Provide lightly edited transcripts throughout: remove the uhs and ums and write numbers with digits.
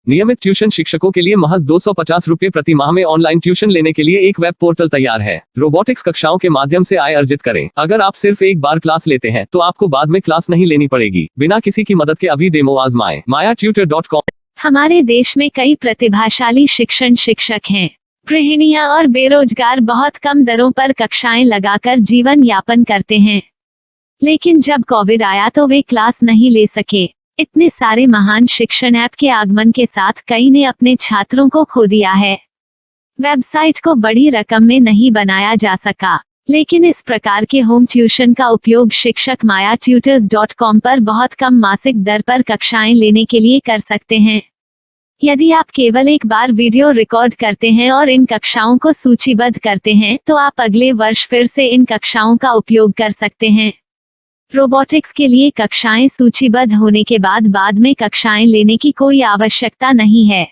नियमित ट्यूशन शिक्षकों के लिए महज 250 रुपए प्रति माह में ऑनलाइन ट्यूशन लेने के लिए एक वेब पोर्टल तैयार है। रोबोटिक्स कक्षाओं के माध्यम से आय अर्जित करें। अगर आप सिर्फ एक बार क्लास लेते हैं तो आपको बाद में क्लास नहीं लेनी पड़ेगी। बिना किसी की मदद के अभी डेमो आजमाएं। mayatutor.com। हमारे देश में कई प्रतिभाशाली शिक्षक हैं। गृहिणियां और बेरोजगार बहुत कम दरों पर कक्षाएं लगाकर जीवन यापन करते हैं, लेकिन जब कोविड आया तो वे क्लास नहीं ले सके। इतने सारे महान शिक्षण ऐप के आगमन के साथ कई ने अपने छात्रों को खो दिया है। वेबसाइट को बड़ी रकम में नहीं बनाया जा सका, लेकिन इस प्रकार के होम ट्यूशन का उपयोग शिक्षक mayatutors.com पर बहुत कम मासिक दर पर कक्षाएं लेने के लिए कर सकते हैं। यदि आप केवल एक बार वीडियो रिकॉर्ड करते हैं और इन कक्षाओं को सूचीबद्ध करते हैं तो आप अगले वर्ष फिर से इन कक्षाओं का उपयोग कर सकते हैं। रोबोटिक्स के लिए कक्षाएं सूचीबद्ध होने के बाद में कक्षाएं लेने की कोई आवश्यकता नहीं है।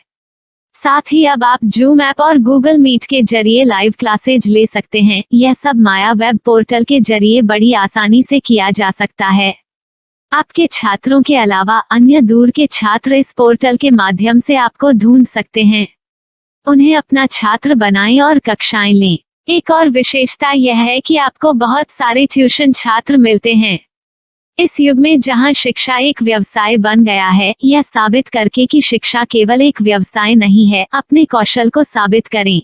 साथ ही अब आप जूम ऐप और गूगल मीट के जरिए लाइव क्लासेज ले सकते हैं। यह सब माया वेब पोर्टल के जरिए बड़ी आसानी से किया जा सकता है। आपके छात्रों के अलावा अन्य दूर के छात्र इस पोर्टल के माध्यम से आपको ढूंढ सकते हैं। उन्हें अपना छात्र बनाएं और कक्षाएं लें। एक और विशेषता यह है कि आपको बहुत सारे ट्यूशन छात्र मिलते हैं। इस युग में जहां शिक्षा एक व्यवसाय बन गया है, यह साबित करके कि शिक्षा केवल एक व्यवसाय नहीं है, अपने कौशल को साबित करें,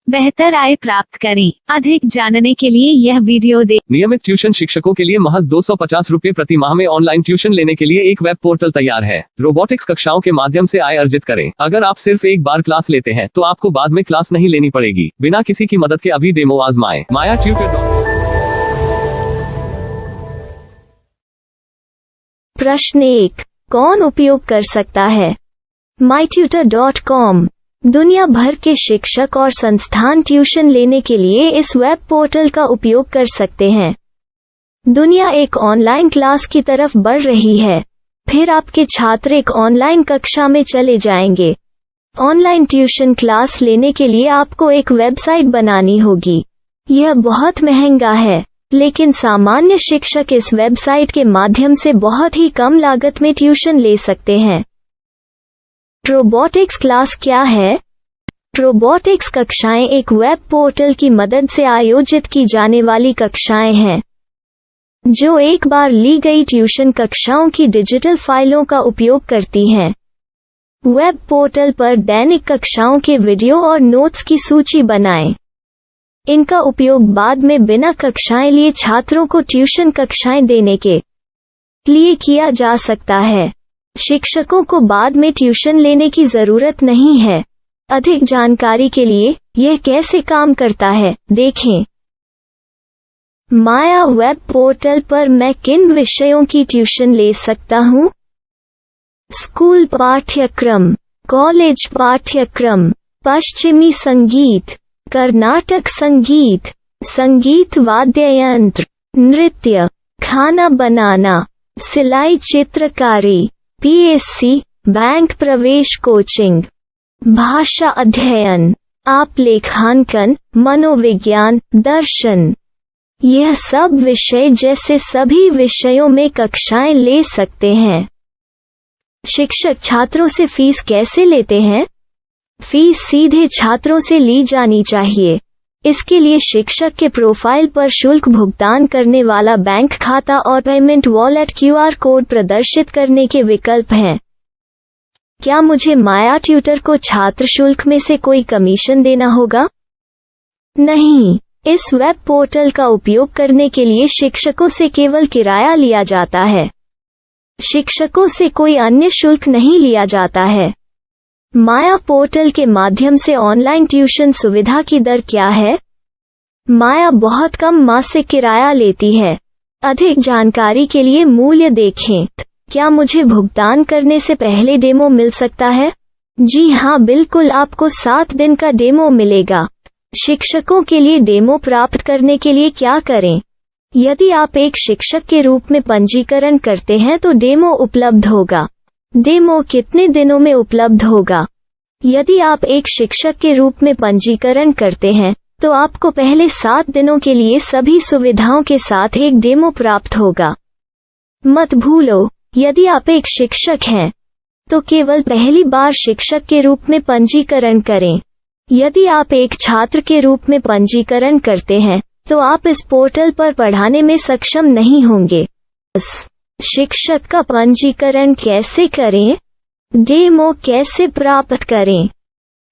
बेहतर आय प्राप्त करें। अधिक जानने के लिए यह वीडियो देखें। नियमित ट्यूशन शिक्षकों के लिए महज 250 रुपए प्रति माह में ऑनलाइन ट्यूशन लेने के लिए एक वेब पोर्टल तैयार है। रोबोटिक्स कक्षाओं के माध्यम से आय अर्जित करें। अगर आप सिर्फ एक बार क्लास लेते हैं तो आपको बाद में क्लास नहीं लेनी पड़ेगी। बिना किसी की मदद के अभी डेमो आजमाएं। mayatutor.com। प्रश्न 1, कौन उपयोग कर सकता है? mytutor.com दुनिया भर के शिक्षक और संस्थान ट्यूशन लेने के लिए इस वेब पोर्टल का उपयोग कर सकते हैं। दुनिया एक ऑनलाइन क्लास की तरफ बढ़ रही है। फिर आपके छात्र एक ऑनलाइन कक्षा में चले जाएंगे। ऑनलाइन ट्यूशन क्लास लेने के लिए आपको एक वेबसाइट बनानी होगी। यह बहुत महंगा है, लेकिन सामान्य शिक्षक इस वेबसाइट के माध्यम से बहुत ही कम लागत में ट्यूशन ले सकते हैं। रोबोटिक्स क्लास क्या है? रोबोटिक्स कक्षाएं एक वेब पोर्टल की मदद से आयोजित की जाने वाली कक्षाएं हैं, जो एक बार ली गई ट्यूशन कक्षाओं की डिजिटल फाइलों का उपयोग करती हैं। वेब पोर्टल पर दैनिक कक्षाओं के वीडियो और नोट्स की सूची बनाएं। इनका उपयोग बाद में बिना कक्षाएं लिए छात्रों को ट्यूशन कक्षाएं देने के लिए किया जा सकता है। शिक्षकों को बाद में ट्यूशन लेने की जरूरत नहीं है। अधिक जानकारी के लिए यह कैसे काम करता है, देखें। माया वेब पोर्टल पर मैं किन विषयों की ट्यूशन ले सकता हूँ? स्कूल पाठ्यक्रम, कॉलेज पाठ्यक्रम, पश्चिमी संगीत, कर्नाटक संगीत, संगीत वाद्य यंत्र, नृत्य, खाना बनाना, सिलाई चित्रकारी, पीएससी, बैंक प्रवेश कोचिंग, भाषा अध्ययन, आप लेखांकन, मनोविज्ञान, दर्शन। यह सब विषय जैसे सभी विषयों में कक्षाएं ले सकते हैं। शिक्षक छात्रों से फीस कैसे लेते हैं? फीस सीधे छात्रों से ली जानी चाहिए। इसके लिए शिक्षक के प्रोफाइल पर शुल्क भुगतान करने वाला बैंक खाता और पेमेंट वॉलेट क्यूआर कोड प्रदर्शित करने के विकल्प हैं। क्या मुझे माया ट्यूटर को छात्र शुल्क में से कोई कमीशन देना होगा? नहीं, इस वेब पोर्टल का उपयोग करने के लिए शिक्षकों से केवल किराया लिया जाता है। शिक्षकों से कोई अन्य शुल्क नहीं लिया जाता है। माया पोर्टल के माध्यम से ऑनलाइन ट्यूशन सुविधा की दर क्या है? माया बहुत कम मासिक किराया लेती है। अधिक जानकारी के लिए मूल्य देखें। क्या मुझे भुगतान करने से पहले डेमो मिल सकता है? जी हाँ, बिल्कुल, आपको 7 दिन का डेमो मिलेगा। शिक्षकों के लिए डेमो प्राप्त करने के लिए क्या करें? यदि आप एक शिक्षक के रूप में पंजीकरण करते हैं तो डेमो उपलब्ध होगा। डेमो कितने दिनों में उपलब्ध होगा? यदि आप एक शिक्षक के रूप में पंजीकरण करते हैं तो आपको पहले 7 दिनों के लिए सभी सुविधाओं के साथ एक डेमो प्राप्त होगा। मत भूलो, यदि आप एक शिक्षक हैं तो केवल पहली बार शिक्षक के रूप में पंजीकरण करें। यदि आप एक छात्र के रूप में पंजीकरण करते हैं तो आप इस पोर्टल पर पढ़ाने में सक्षम नहीं होंगे। शिक्षक का पंजीकरण कैसे करें? डेमो कैसे प्राप्त करें?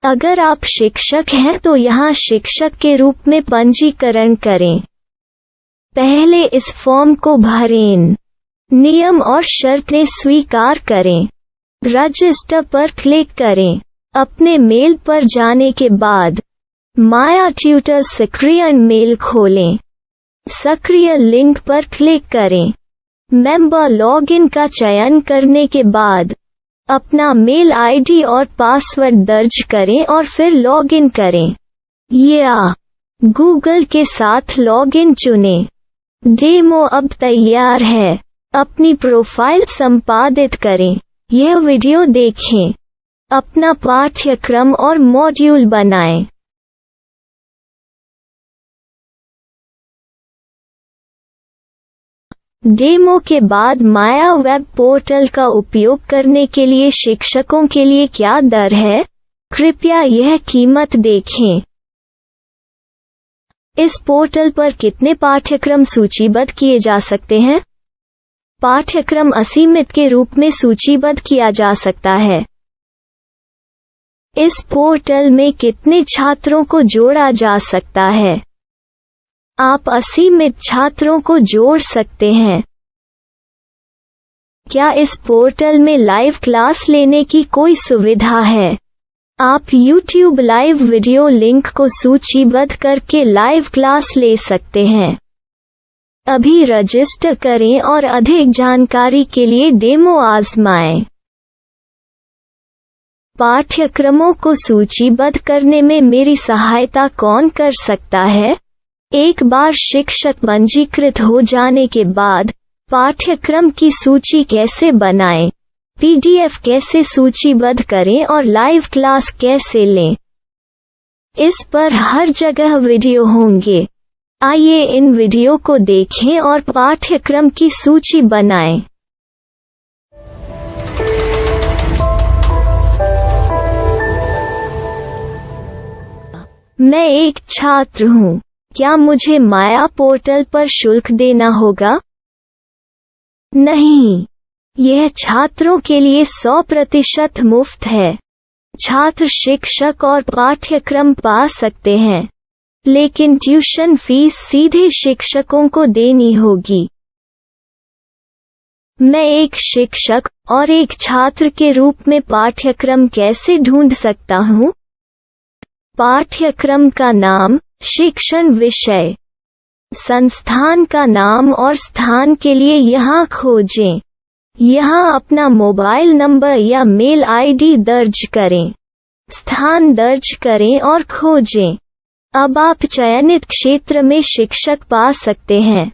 अगर आप शिक्षक हैं तो यहाँ शिक्षक के रूप में पंजीकरण करें। पहले इस फॉर्म को भरें। नियम और शर्तें स्वीकार करें। रजिस्टर पर क्लिक करें। अपने मेल पर जाने के बाद माया ट्यूटर सक्रिय मेल खोलें। सक्रिय लिंक पर क्लिक करें। मेंबर लॉगिन का चयन करने के बाद अपना मेल आईडी और पासवर्ड दर्ज करें और फिर लॉगिन करें या गूगल के साथ लॉगिन चुनें। डेमो अब तैयार है। अपनी प्रोफाइल संपादित करें। यह वीडियो देखें। अपना पाठ्यक्रम और मॉड्यूल बनाएं। डेमो के बाद माया वेब पोर्टल का उपयोग करने के लिए शिक्षकों के लिए क्या दर है? कृपया यह कीमत देखें। इस पोर्टल पर कितने पाठ्यक्रम सूचीबद्ध किए जा सकते हैं? पाठ्यक्रम असीमित के रूप में सूचीबद्ध किया जा सकता है। इस पोर्टल में कितने छात्रों को जोड़ा जा सकता है? आप असीमित छात्रों को जोड़ सकते हैं। क्या इस पोर्टल में लाइव क्लास लेने की कोई सुविधा है? आप YouTube लाइव वीडियो लिंक को सूचीबद्ध करके लाइव क्लास ले सकते हैं। अभी रजिस्टर करें और अधिक जानकारी के लिए डेमो आजमाएं। पाठ्यक्रमों को सूचीबद्ध करने में मेरी सहायता कौन कर सकता है? एक बार शिक्षक पंजीकृत हो जाने के बाद पाठ्यक्रम की सूची कैसे बनाएं, PDF कैसे सूचीबद्ध करें और लाइव क्लास कैसे लें, इस पर हर जगह वीडियो होंगे। आइए इन वीडियो को देखें और पाठ्यक्रम की सूची बनाएं। मैं एक छात्र हूँ। क्या मुझे माया पोर्टल पर शुल्क देना होगा? नहीं, यह छात्रों के लिए 100% मुफ्त है। छात्र शिक्षक और पाठ्यक्रम पा सकते हैं, लेकिन ट्यूशन फीस सीधे शिक्षकों को देनी होगी। मैं एक शिक्षक और एक छात्र के रूप में पाठ्यक्रम कैसे ढूंढ सकता हूँ? पाठ्यक्रम का नाम, शिक्षण विषय, संस्थान का नाम और स्थान के लिए यहाँ खोजें। यहाँ अपना मोबाइल नंबर या मेल आईडी दर्ज करें। स्थान दर्ज करें और खोजें। अब आप चयनित क्षेत्र में शिक्षक पा सकते हैं।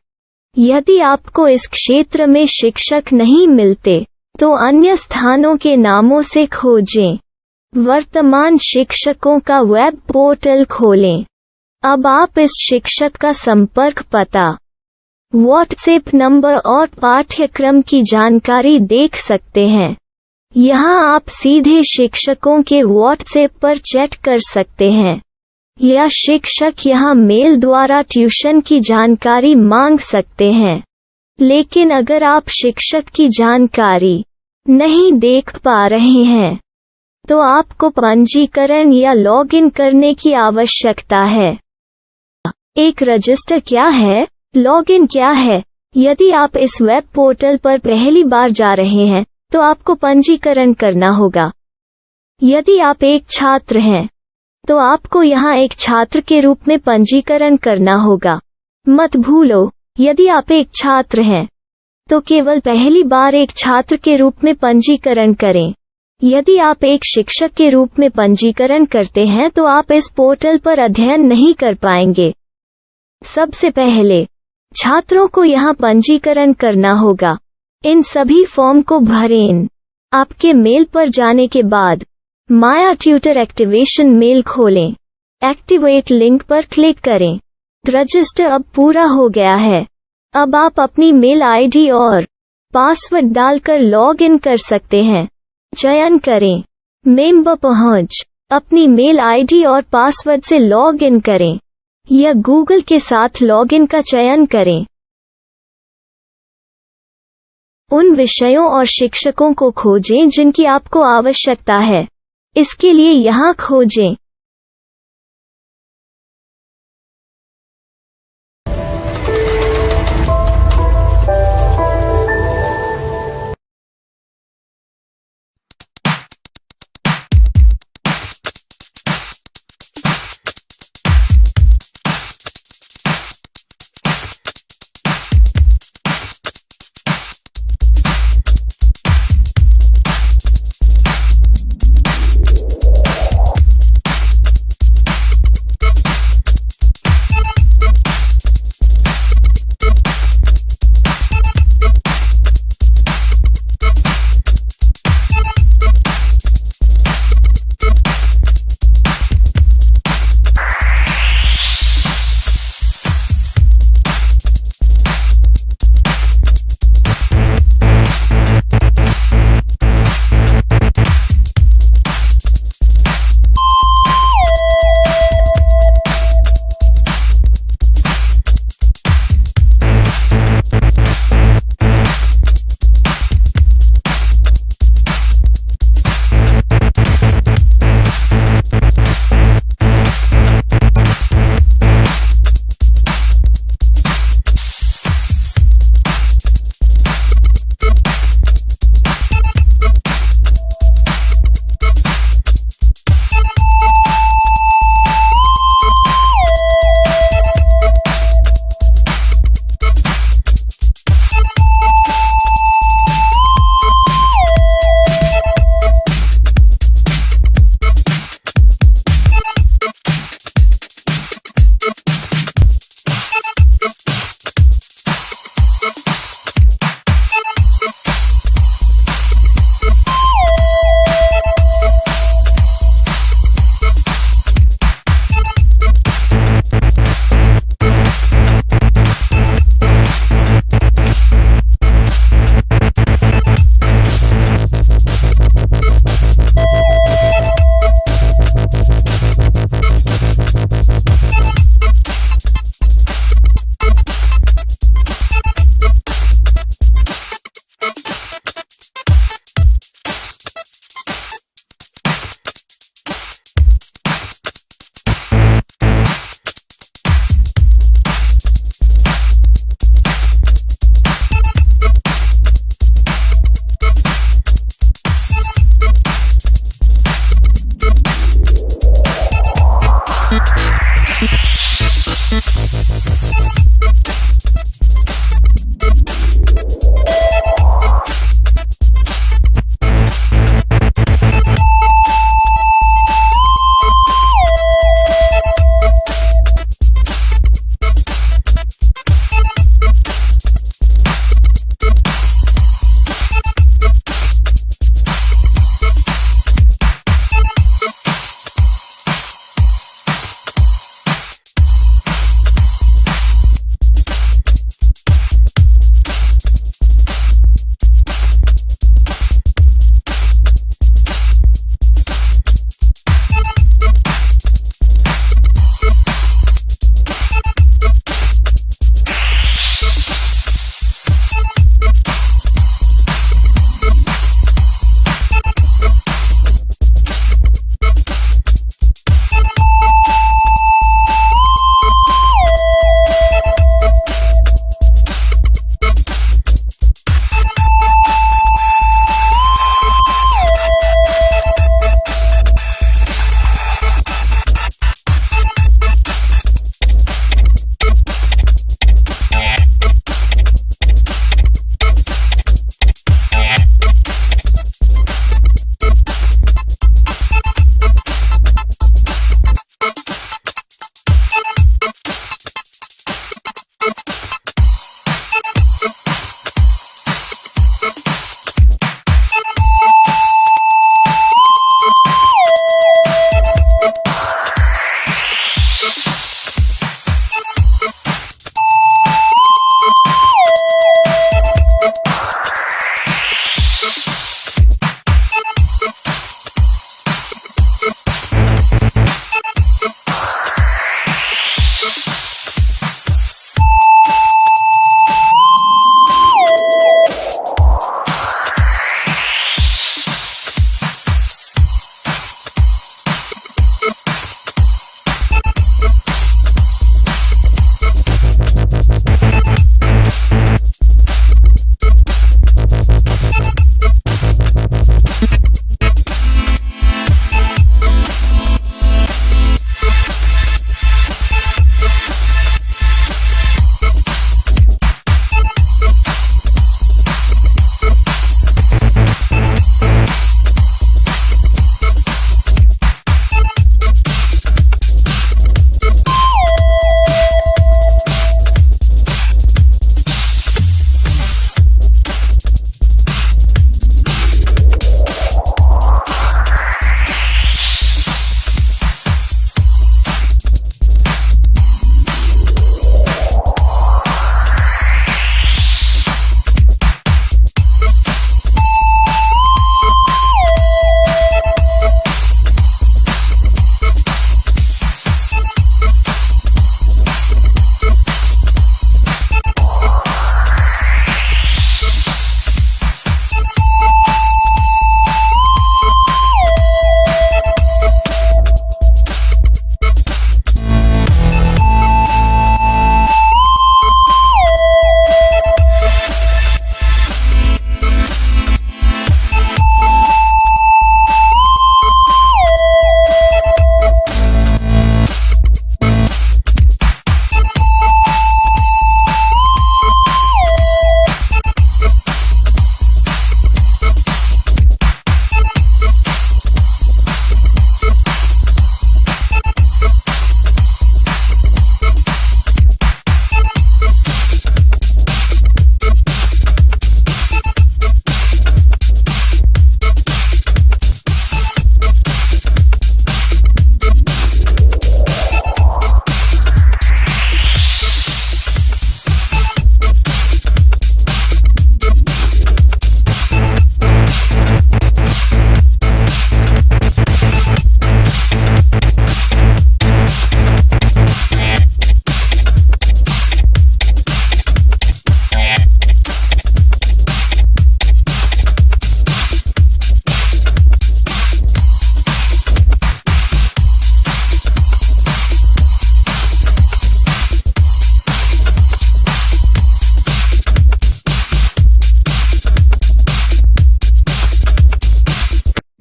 यदि आपको इस क्षेत्र में शिक्षक नहीं मिलते, तो अन्य स्थानों के नामों से खोजें। वर्तमान शिक्षकों का वेब पोर्टल खोलें। अब आप इस शिक्षक का संपर्क पता, व्हाट्सएप नंबर और पाठ्यक्रम की जानकारी देख सकते हैं। यहाँ आप सीधे शिक्षकों के व्हाट्सएप पर चैट कर सकते हैं या शिक्षक यहाँ मेल द्वारा ट्यूशन की जानकारी मांग सकते हैं। लेकिन अगर आप शिक्षक की जानकारी नहीं देख पा रहे हैं, तो आपको पंजीकरण या लॉगिन करने की आवश्यकता है। एक रजिस्टर क्या है? लॉगिन क्या है? यदि आप इस वेब पोर्टल पर पहली बार जा रहे हैं, तो आपको पंजीकरण करना होगा। यदि आप एक छात्र हैं, तो आपको यहाँ एक छात्र के रूप में पंजीकरण करना होगा। मत भूलो, यदि आप एक छात्र हैं, तो केवल पहली बार एक छात्र के रूप में पंजीकरण करें। यदि आप एक शिक्षक के रूप में पंजीकरण करते हैं तो आप इस पोर्टल पर अध्ययन नहीं कर पाएंगे। सबसे पहले छात्रों को यहाँ पंजीकरण करना होगा। इन सभी फॉर्म को भरें। आपके मेल पर जाने के बाद माया ट्यूटर एक्टिवेशन मेल खोलें। एक्टिवेट लिंक पर क्लिक करें। रजिस्टर अब पूरा हो गया है। अब आप अपनी मेल आईडी और पासवर्ड डालकर लॉग इन कर सकते हैं। चयन करें। मेंबर पहुंच। अपनी मेल आईडी और पासवर्ड से लॉग इन करें या गूगल के साथ लॉगिन का चयन करें। उन विषयों और शिक्षकों को खोजें जिनकी आपको आवश्यकता है। इसके लिए यहाँ खोजें।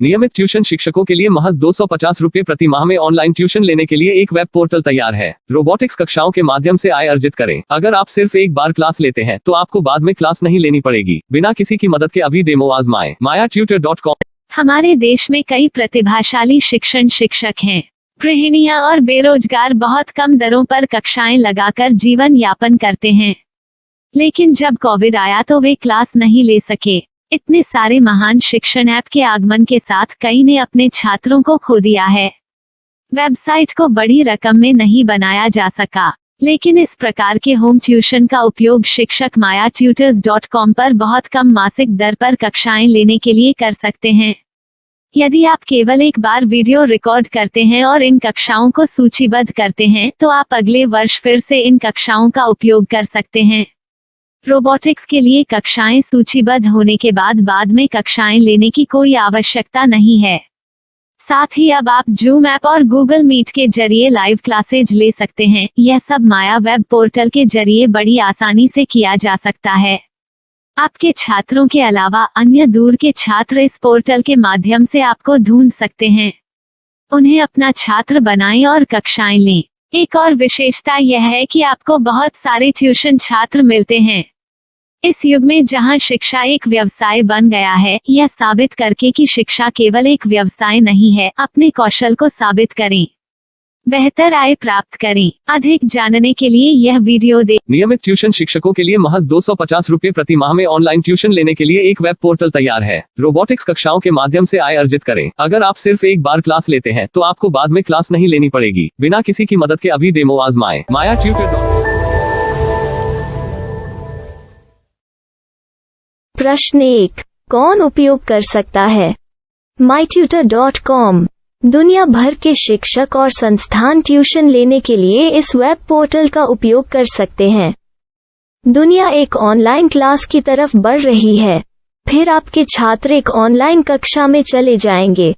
नियमित ट्यूशन शिक्षकों के लिए महज 250 रुपए प्रति माह में ऑनलाइन ट्यूशन लेने के लिए एक वेब पोर्टल तैयार है। रोबोटिक्स कक्षाओं के माध्यम से आय अर्जित करें। अगर आप सिर्फ एक बार क्लास लेते हैं तो आपको बाद में क्लास नहीं लेनी पड़ेगी। बिना किसी की मदद के अभी डेमो आजमाएं। MayaTutor.com। हमारे देश में कई प्रतिभाशाली शिक्षण शिक्षक हैं। गृहिणियां और बेरोजगार बहुत कम दरों पर कक्षाएं लगाकर जीवन यापन करते हैं, लेकिन जब कोविड आया तो वे क्लास नहीं ले सके। इतने सारे महान शिक्षण ऐप के आगमन के साथ कई ने अपने छात्रों को खो दिया है। वेबसाइट को बड़ी रकम में नहीं बनाया जा सका, लेकिन इस प्रकार के होम ट्यूशन का उपयोग शिक्षक MayaTutors.com पर बहुत कम मासिक दर पर कक्षाएं लेने के लिए कर सकते हैं। यदि आप केवल एक बार वीडियो रिकॉर्ड करते हैं और इन कक्षाओं को सूचीबद्ध करते हैं तो आप अगले वर्ष फिर से इन कक्षाओं का उपयोग कर सकते हैं। रोबोटिक्स के लिए कक्षाएं सूचीबद्ध होने के बाद में कक्षाएं लेने की कोई आवश्यकता नहीं है। साथ ही अब आप जूम ऐप और गूगल मीट के जरिए लाइव क्लासेज ले सकते हैं। यह सब माया वेब पोर्टल के जरिए बड़ी आसानी से किया जा सकता है। आपके छात्रों के अलावा अन्य दूर के छात्र इस पोर्टल के माध्यम से आपको ढूंढ सकते हैं। उन्हें अपना छात्र बनाएं और कक्षाएं लें। एक और विशेषता यह है कि आपको बहुत सारे ट्यूशन छात्र मिलते हैं। इस युग में जहां शिक्षा एक व्यवसाय बन गया है, यह साबित करके कि शिक्षा केवल एक व्यवसाय नहीं है, अपने कौशल को साबित करें, बेहतर आय प्राप्त करें। अधिक जानने के लिए यह वीडियो देखें। नियमित ट्यूशन शिक्षकों के लिए महज 250 रुपए प्रति माह में ऑनलाइन ट्यूशन लेने के लिए एक वेब पोर्टल तैयार है। रोबोटिक्स कक्षाओं के माध्यम से आय अर्जित करें। अगर आप सिर्फ एक बार क्लास लेते हैं तो आपको बाद में क्लास नहीं लेनी पड़ेगी। बिना किसी की मदद के अभी डेमो आजमाएं। MayaTutor। प्रश्न 1, कौन उपयोग कर सकता है? MyTutor.com। दुनिया भर के शिक्षक और संस्थान ट्यूशन लेने के लिए इस वेब पोर्टल का उपयोग कर सकते हैं। दुनिया एक ऑनलाइन क्लास की तरफ बढ़ रही है। फिर आपके छात्र एक ऑनलाइन कक्षा में चले जाएंगे।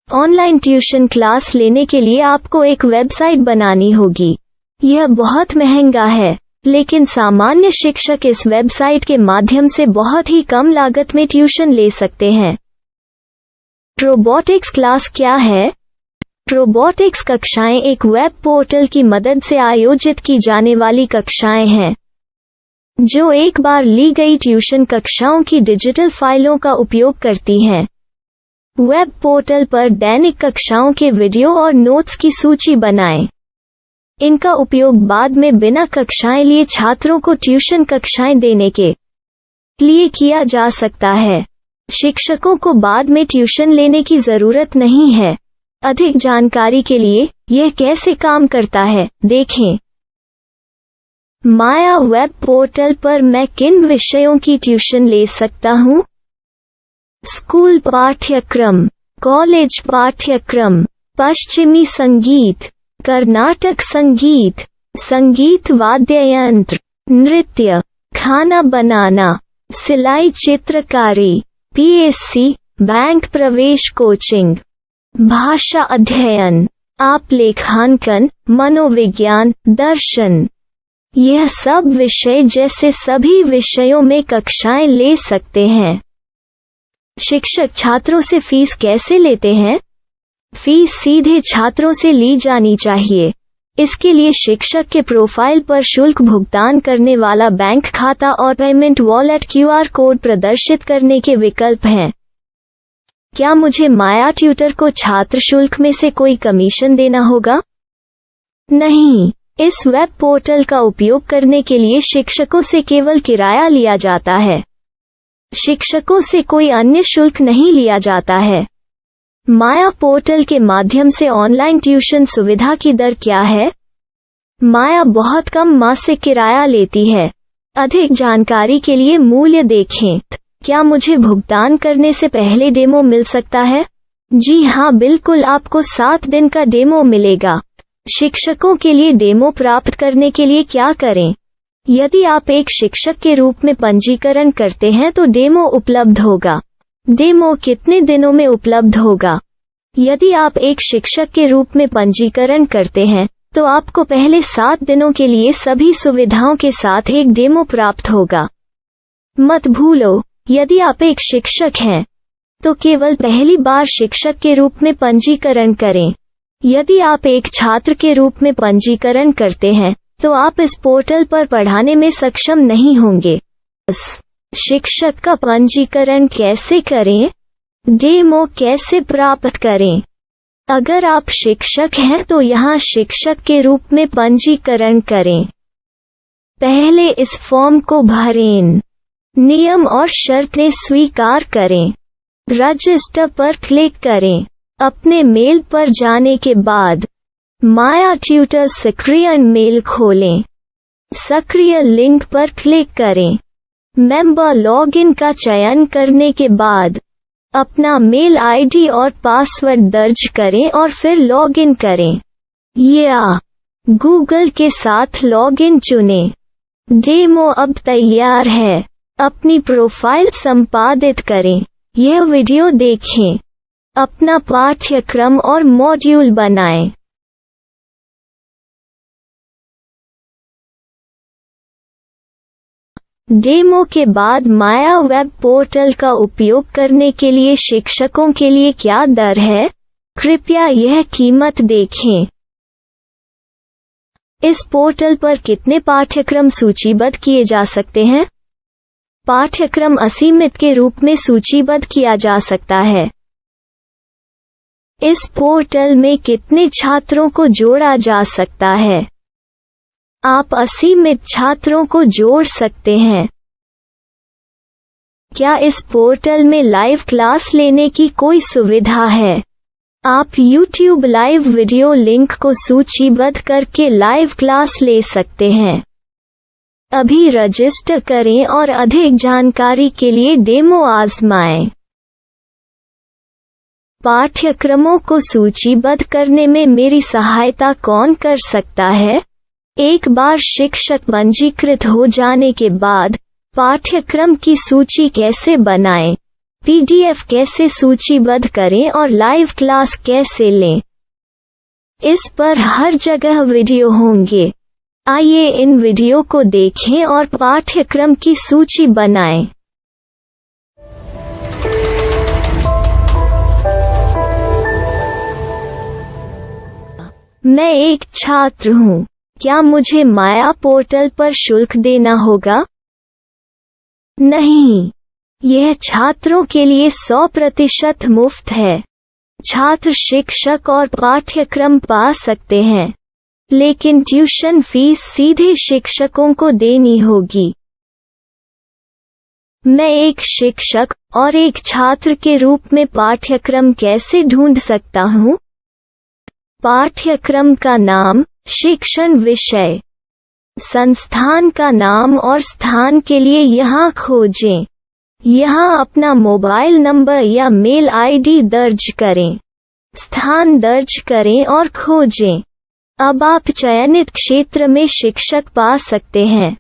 ऑनलाइन ट्यूशन क्लास लेने के लिए आपको एक वेबसाइट बनानी होगी। यह बहुत महंगा है, लेकिन सामान्य शिक्षक इस वेबसाइट के माध्यम से बहुत ही कम लागत में ट्यूशन ले सकते हैं। रोबोटिक्स क्लास क्या है? रोबोटिक्स कक्षाएं एक वेब पोर्टल की मदद से आयोजित की जाने वाली कक्षाएं हैं, जो एक बार ली गई ट्यूशन कक्षाओं की डिजिटल फाइलों का उपयोग करती हैं। वेब पोर्टल पर दैनिक कक्षाओं के वीडियो और नोट्स की सूची बनाएं। इनका उपयोग बाद में बिना कक्षाएं लिए छात्रों को ट्यूशन कक्षाएं देने के लिए किया जा सकता है। शिक्षकों को बाद में ट्यूशन लेने की जरूरत नहीं है। अधिक जानकारी के लिए यह कैसे काम करता है, देखें। माया वेब पोर्टल पर मैं किन विषयों की ट्यूशन ले सकता हूँ? स्कूल पाठ्यक्रम, कॉलेज पाठ्यक्रम, पश्चिमी संगीत, कर्नाटक संगीत, संगीत वाद्य यंत्र, नृत्य, खाना बनाना, सिलाई चित्रकारी, PSC, बैंक प्रवेश कोचिंग, भाषा अध्ययन, आप लेखांकन, मनोविज्ञान, दर्शन। यह सब विषय जैसे सभी विषयों में कक्षाएं ले सकते हैं। शिक्षक छात्रों से फीस कैसे लेते हैं? फीस सीधे छात्रों से ली जानी चाहिए। इसके लिए शिक्षक के प्रोफाइल पर शुल्क भुगतान करने वाला बैंक खाता और पेमेंट वॉलेट QR कोड प्रदर्शित करने के विकल्प हैं। क्या मुझे माया ट्यूटर को छात्र शुल्क में से कोई कमीशन देना होगा? नहीं, इस वेब पोर्टल का उपयोग करने के लिए शिक्षकों से केवल किराया लिया जाता है। शिक्षकों से कोई अन्य शुल्क नहीं लिया जाता है। माया पोर्टल के माध्यम से ऑनलाइन ट्यूशन सुविधा की दर क्या है? माया बहुत कम मासिक किराया लेती है। अधिक जानकारी के लिए मूल्य देखें। क्या मुझे भुगतान करने से पहले डेमो मिल सकता है? जी हाँ, बिल्कुल, आपको 7 दिन का डेमो मिलेगा। शिक्षकों के लिए डेमो प्राप्त करने के लिए क्या करें? यदि आप एक शिक्षक के रूप में पंजीकरण करते हैं तो डेमो उपलब्ध होगा। डेमो कितने दिनों में उपलब्ध होगा? यदि आप एक शिक्षक के रूप में पंजीकरण करते हैं तो आपको पहले 7 दिनों के लिए सभी सुविधाओं के साथ एक डेमो प्राप्त होगा। मत भूलो, यदि आप एक शिक्षक हैं तो केवल पहली बार शिक्षक के रूप में पंजीकरण करें। यदि आप एक छात्र के रूप में पंजीकरण करते हैं तो आप इस पोर्टल पर पढ़ाने में सक्षम नहीं होंगे। शिक्षक का पंजीकरण कैसे करें? डेमो कैसे प्राप्त करें? अगर आप शिक्षक हैं तो यहाँ शिक्षक के रूप में पंजीकरण करें। पहले इस फॉर्म को भरें। नियम और शर्तें स्वीकार करें। रजिस्टर पर क्लिक करें। अपने मेल पर जाने के बाद माया ट्यूटर सक्रिय मेल खोलें। सक्रिय लिंक पर क्लिक करें। मेंबर लॉगिन का चयन करने के बाद अपना मेल आईडी और पासवर्ड दर्ज करें और फिर लॉगिन करें या गूगल के साथ लॉगिन चुनें। डेमो अब तैयार है। अपनी प्रोफाइल संपादित करें। यह वीडियो देखें। अपना पाठ्यक्रम और मॉड्यूल बनाएं। डेमो के बाद माया वेब पोर्टल का उपयोग करने के लिए शिक्षकों के लिए क्या दर है? कृपया यह कीमत देखें। इस पोर्टल पर कितने पाठ्यक्रम सूचीबद्ध किए जा सकते हैं? पाठ्यक्रम असीमित के रूप में सूचीबद्ध किया जा सकता है। इस पोर्टल में कितने छात्रों को जोड़ा जा सकता है? आप असीमित छात्रों को जोड़ सकते हैं। क्या इस पोर्टल में लाइव क्लास लेने की कोई सुविधा है? आप YouTube लाइव वीडियो लिंक को सूचीबद्ध करके लाइव क्लास ले सकते हैं। अभी रजिस्टर करें और अधिक जानकारी के लिए डेमो आजमाएं। पाठ्यक्रमों को सूचीबद्ध करने में मेरी सहायता कौन कर सकता है? एक बार शिक्षक पंजीकृत हो जाने के बाद पाठ्यक्रम की सूची कैसे बनाएं, PDF कैसे सूचीबद्ध करें और लाइव क्लास कैसे लें, इस पर हर जगह वीडियो होंगे। आइए इन वीडियो को देखें और पाठ्यक्रम की सूची बनाएं। मैं एक छात्र हूँ। क्या मुझे माया पोर्टल पर शुल्क देना होगा? नहीं, यह छात्रों के लिए 100% मुफ्त है। छात्र शिक्षक और पाठ्यक्रम पा सकते हैं, लेकिन ट्यूशन फीस सीधे शिक्षकों को देनी होगी। मैं एक शिक्षक और एक छात्र के रूप में पाठ्यक्रम कैसे ढूंढ सकता हूँ? पाठ्यक्रम का नाम, शिक्षण विषय, संस्थान का नाम और स्थान के लिए यहाँ खोजें। यहाँ अपना मोबाइल नंबर या मेल आईडी दर्ज करें। स्थान दर्ज करें और खोजें। अब आप चयनित क्षेत्र में शिक्षक पा सकते हैं।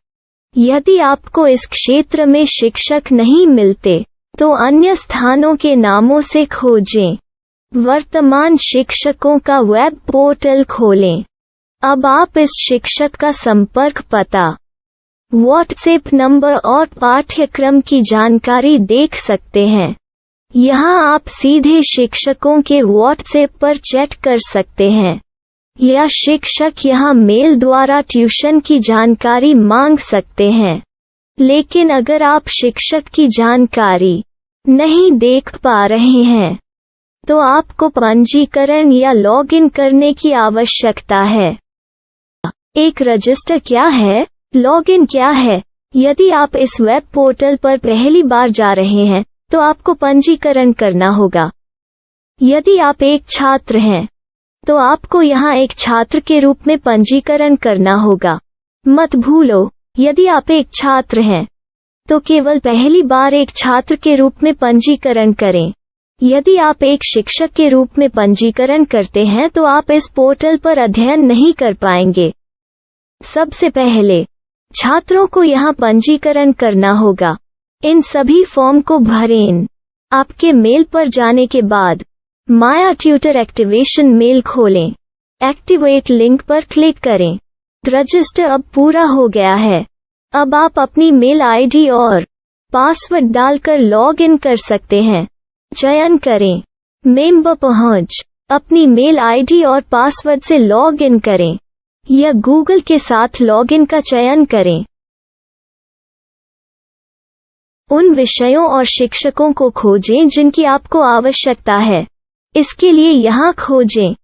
यदि आपको इस क्षेत्र में शिक्षक नहीं मिलते, तो अन्य स्थानों के नामों से खोजें। वर्तमान शिक्षकों का वेब पोर्टल खोलें। अब आप इस शिक्षक का संपर्क पता, व्हाट्सएप नंबर और पाठ्यक्रम की जानकारी देख सकते हैं। यहाँ आप सीधे शिक्षकों के व्हाट्सएप पर चैट कर सकते हैं या शिक्षक यहाँ मेल द्वारा ट्यूशन की जानकारी मांग सकते हैं। लेकिन अगर आप शिक्षक की जानकारी नहीं देख पा रहे हैं, तो आपको पंजीकरण या लॉगिन करने की आवश्यकता है। एक रजिस्टर क्या है? लॉगिन क्या है? यदि आप इस वेब पोर्टल पर पहली बार जा रहे हैं, तो आपको पंजीकरण करना होगा। यदि आप एक छात्र हैं, तो आपको यहाँ एक छात्र के रूप में पंजीकरण करना होगा। मत भूलो, यदि आप एक छात्र हैं, तो केवल पहली बार एक छात्र के रूप में पंजीकरण करें। यदि आप एक शिक्षक के रूप में पंजीकरण करते हैं तो आप इस पोर्टल पर अध्ययन नहीं कर पाएंगे। सबसे पहले छात्रों को यहाँ पंजीकरण करना होगा। इन सभी फॉर्म को भरें। आपके मेल पर जाने के बाद माया ट्यूटर एक्टिवेशन मेल खोलें। एक्टिवेट लिंक पर क्लिक करें। रजिस्टर अब पूरा हो गया है। अब आप अपनी मेल आईडी और पासवर्ड डालकर लॉग इन कर सकते हैं। चयन करें। मेंबर पहुंच। अपनी मेल आईडी और पासवर्ड से लॉग इन करें या गूगल के साथ लॉगिन का चयन करें। उन विषयों और शिक्षकों को खोजें जिनकी आपको आवश्यकता है। इसके लिए यहाँ खोजें।